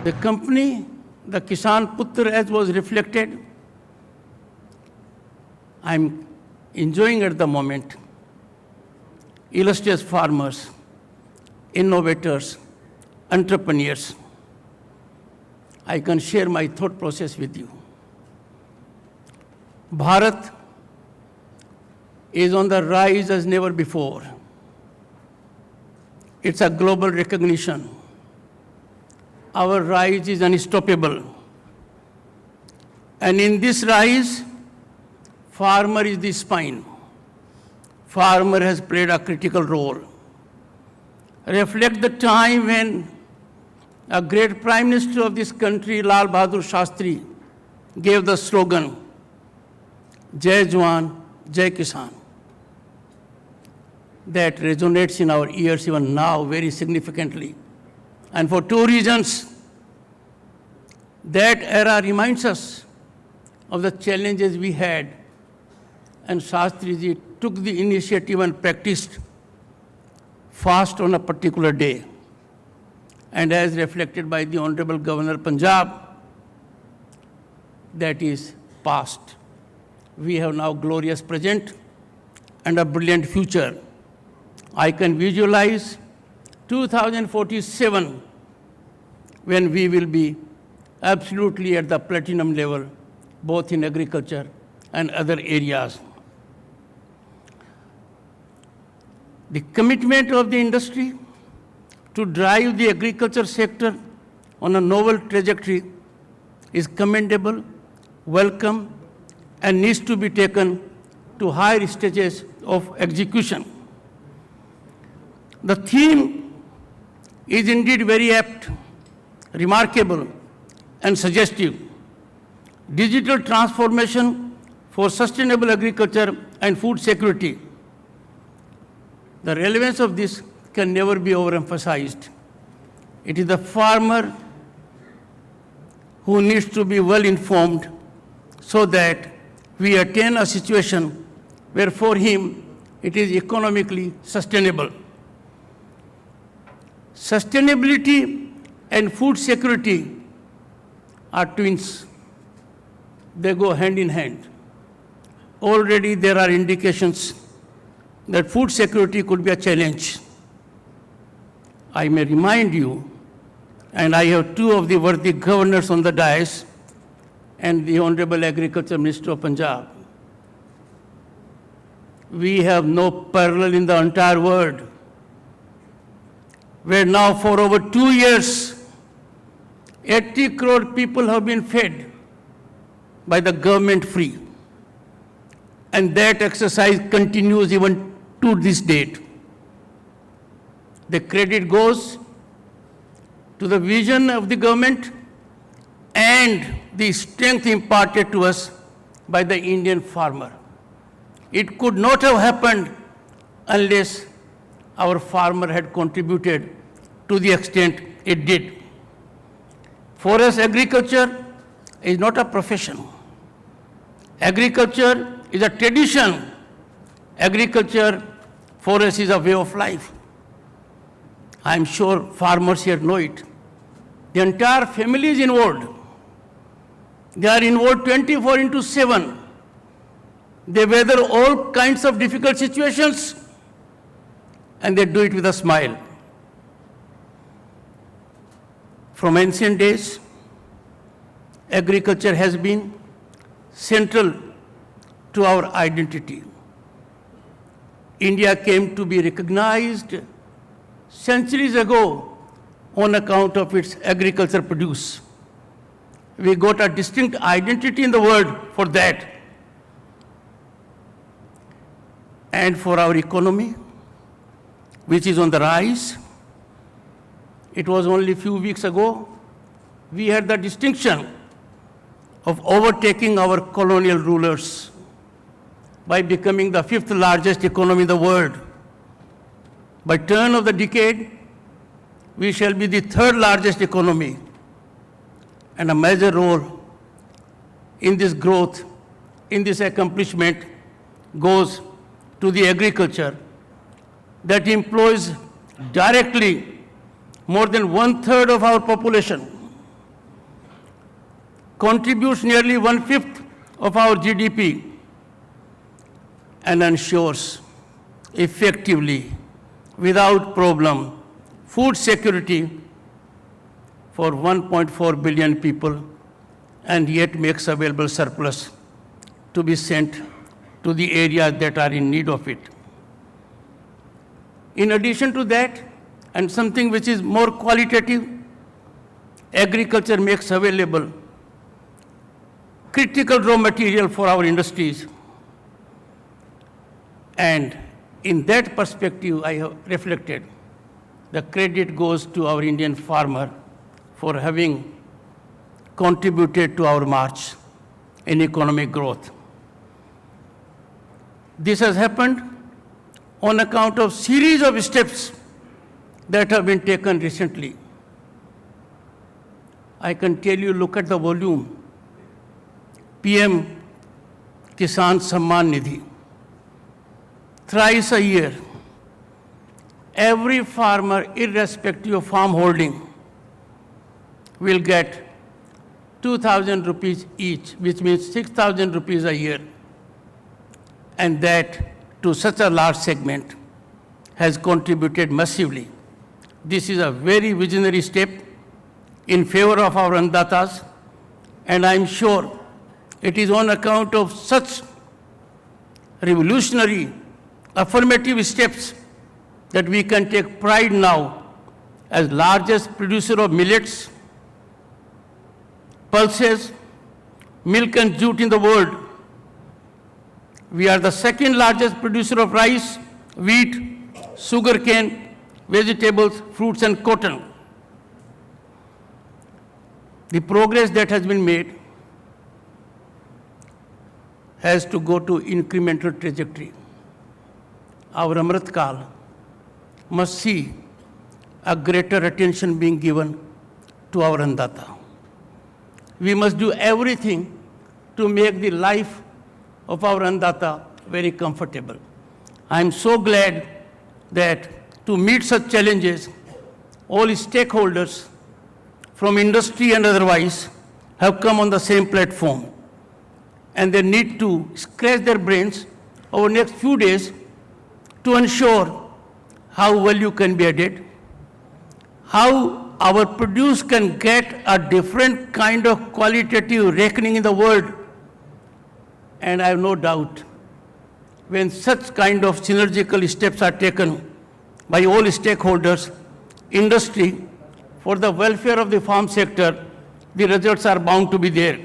The company, the Kisan Putra, as was reflected, I'm enjoying at the moment. Illustrious farmers, innovators, entrepreneurs. I can share my thought process with you. Bharat is on the rise as never before. It's a global recognition. Our rise is unstoppable. And in this rise, farmer is the spine. Farmer has played a critical role. Reflect the time when a great Prime Minister of this country, Lal Bahadur Shastri, gave the slogan, Jai Jawan, Jai Kisan. That resonates in our ears even now very significantly. And for two reasons. That era reminds us of the challenges we had, and Shastriji took the initiative and practiced fast on a particular day. And as reflected by the Honorable Governor Punjab, that is past. We have now glorious present and a brilliant future. I can visualize 2047 when we will be absolutely at the platinum level, both in agriculture and other areas. The commitment of the industry to drive the agriculture sector on a novel trajectory is commendable, welcome, and needs to be taken to higher stages of execution. The theme is indeed very apt, remarkable, and suggestive. Digital transformation for sustainable agriculture and food security. The relevance of this can never be overemphasized. It is the farmer who needs to be well informed so that we attain a situation where for him it is economically sustainable. Sustainability and food security are twins. They go hand in hand. Already there are indications that food security could be a challenge. I may remind you, and I have two of the worthy governors on the dais and the Honorable Agriculture Minister of Punjab. We have no parallel in the entire world, where now for over 2 years, 80 crore people have been fed by the government free. And that exercise continues even to this date. The credit goes to the vision of the government and the strength imparted to us by the Indian farmer. It could not have happened unless our farmer had contributed to the extent it did. For us, agriculture is not a profession. Agriculture is a tradition. Agriculture for us is a way of life. I'm sure farmers here know it. The entire family is involved. They are involved 24/7. They weather all kinds of difficult situations and they do it with a smile. From ancient days, agriculture has been central to our identity. India came to be recognized centuries ago on account of its agriculture produce. We got a distinct identity in the world for that. And for our economy, which is on the rise, it was only a few weeks ago, we had the distinction of overtaking our colonial rulers by becoming the 5th largest economy in the world. By turn of the decade, we shall be the 3rd largest economy, and a major role in this growth, in this accomplishment, goes to the agriculture that employs directly more than 1/3 of our population, contributes nearly 1/5 of our GDP, and ensures effectively, without problem, food security for 1.4 billion people, and yet makes available surplus to be sent to the areas that are in need of it. In addition to that, and something which is more qualitative, agriculture makes available critical raw material for our industries. And in that perspective, I have reflected, the credit goes to our Indian farmer for having contributed to our march in economic growth. This has happened on account of series of steps that have been taken recently. I can tell you, look at the volume. PM Kisan Samman Nidhi. Thrice a year, every farmer, irrespective of farm holding, will get 2,000 rupees each, which means 6,000 rupees a year. And that, to such a large segment, has contributed massively. This is a very visionary step in favor of our Andatas, and I'm sure it is on account of such revolutionary affirmative steps that we can take pride now as largest producer of millets, pulses, milk and jute in the world. We are the 2nd largest producer of rice, wheat, sugarcane, vegetables, fruits and cotton. The progress that has been made has to go to incremental trajectory. Our Amrit Kal must see a greater attention being given to our Annadata. We must do everything to make the life of our Annadata very comfortable. I am so glad that to meet such challenges, all stakeholders from industry and otherwise have come on the same platform. And they need to scratch their brains over the next few days to ensure how value can be added, how our produce can get a different kind of qualitative reckoning in the world. And I have no doubt, when such kind of synergical steps are taken by all stakeholders, industry, for the welfare of the farm sector, the results are bound to be there.